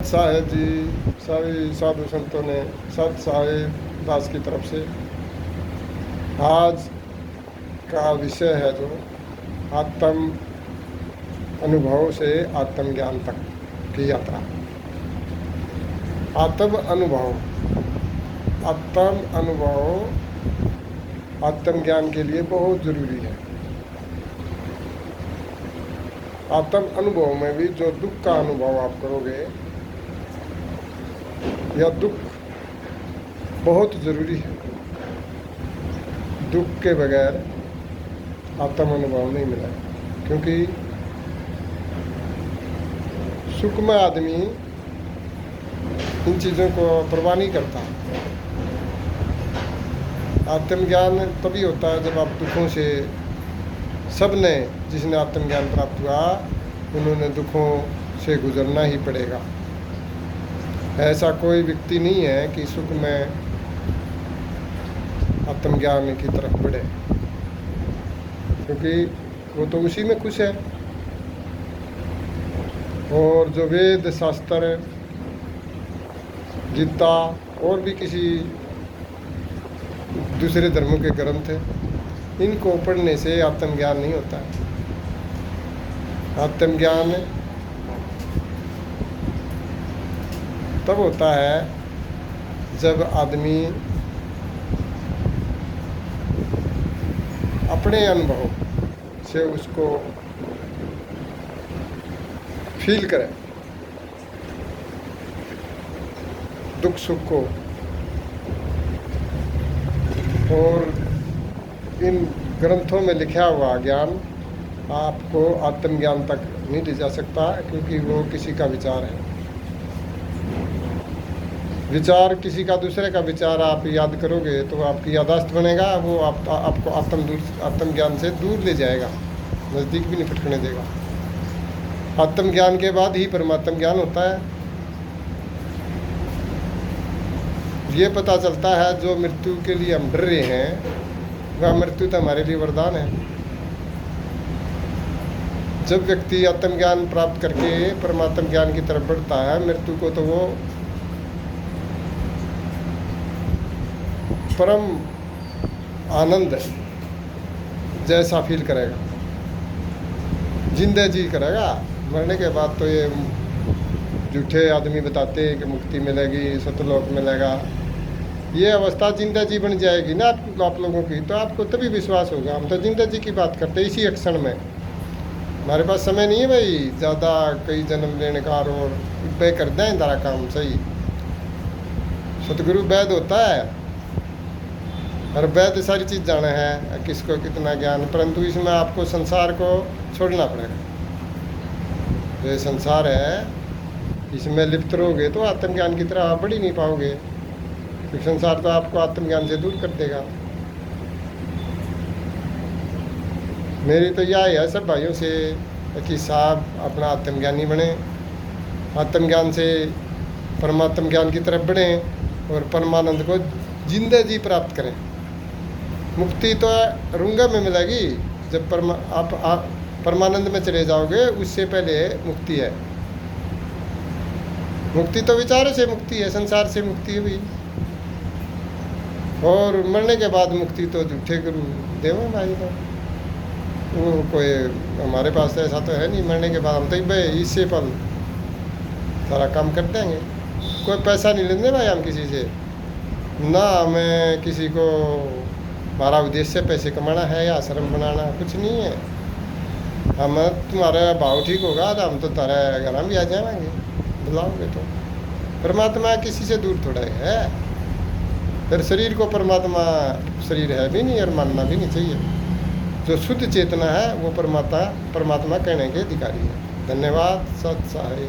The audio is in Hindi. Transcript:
साहेब जी, सभी साधु संतों ने, सत साहेब दास की तरफ से आज का विषय है जो आत्म अनुभव से आत्मज्ञान तक की यात्रा। आत्म अनुभव आत्मज्ञान के लिए बहुत जरूरी है। आत्म अनुभव में भी जो दुख का अनुभव आप करोगे, यह दुख बहुत जरूरी है। दुख के बगैर आत्म अनुभव नहीं मिला, क्योंकि सुख में आदमी इन चीज़ों को परवाह नहीं करता। आत्मज्ञान तभी होता है जब आप दुखों से, सबने जिसने आत्मज्ञान प्राप्त हुआ उन्होंने दुखों से गुजरना ही पड़ेगा। ऐसा कोई व्यक्ति नहीं है कि सुख में आत्मज्ञान की तरफ बढ़े, क्योंकि वो तो उसी में खुश है। और जो वेद शास्त्र, गीता और भी किसी दूसरे धर्मों के ग्रंथ हैं, इनको पढ़ने से आत्मज्ञान नहीं होता है। आत्मज्ञान तब होता है जब आदमी अपने अनुभव से उसको फील करे, दुख सुख को। और इन ग्रंथों में लिखा हुआ ज्ञान आपको आत्मज्ञान तक नहीं ले जा सकता, क्योंकि वो किसी का विचार है। विचार किसी का, दूसरे का विचार आप याद करोगे तो आपकी यादाश्त बनेगा, वो आपको आत्मज्ञान से दूर ले जाएगा, नज़दीक भी नहीं फटकने देगा। आत्मज्ञान के बाद ही परमात्म ज्ञान होता है। ये पता चलता है जो मृत्यु के लिए हम डर रहे हैं, वह मृत्यु तो हमारे लिए वरदान है। जब व्यक्ति आत्मज्ञान प्राप्त करके परमात्म ज्ञान की तरफ बढ़ता है, मृत्यु को तो वो परम आनंद जैसा फील करेगा, जिंदा जी करेगा। मरने के बाद तो ये झूठे आदमी बताते हैं कि मुक्ति मिलेगी, सतलोक मिलेगा। ये अवस्था जिंदा जी बन जाएगी ना आप लोगों की, तो आपको तभी विश्वास होगा। हम तो जिंदा जी की बात करते हैं इसी क्षण में। हमारे पास समय नहीं है भाई ज़्यादा कई जन्म लेने का, और पे कर दें तारा काम सही। सतगुरु वैद होता है, और वैद सारी चीज़ जाना है, किसको कितना ज्ञान, परंतु इसमें आपको संसार को छोड़ना पड़ेगा। जो संसार है इसमें लिप्त रहोगे तो आत्मज्ञान की तरह आप बढ़ ही नहीं पाओगे, क्योंकि संसार तो आपको आत्मज्ञान से दूर कर देगा। मेरी तो यह है सब भाइयों से कि साहब अपना आत्मज्ञानी बने, आत्मज्ञान से परमात्म ज्ञान की तरफ बढ़ें और परमानंद को जिंदा जी प्राप्त करें। मुक्ति तो रुंगा में मिलेगी जब आप परमानंद में चले जाओगे, उससे पहले मुक्ति है। मुक्ति तो विचारों से मुक्ति है, संसार से मुक्ति हुई। और मरने के बाद मुक्ति तो झूठे गुरु देवो भाई तो वो कोई हमारे पास तो ऐसा तो है नहीं। मरने के बाद हम तो भाई इससे पल सारा काम कर देंगे, कोई पैसा नहीं लेंगे भाई हम किसी से, ना हमें किसी को हमारा उद्देश्य पैसे कमाना है या आश्रम बनाना, कुछ नहीं है। हम तुम्हारा भाव ठीक होगा तो हम तो तुम्हारे घर हम भी आ जाएंगे, बुलाओगे तो। परमात्मा किसी से दूर थोड़ा है, फिर शरीर को परमात्मा शरीर है भी नहीं और मानना भी नहीं चाहिए। जो शुद्ध चेतना है वो परमात्मा कहने के अधिकारी है। धन्यवाद। सत साई।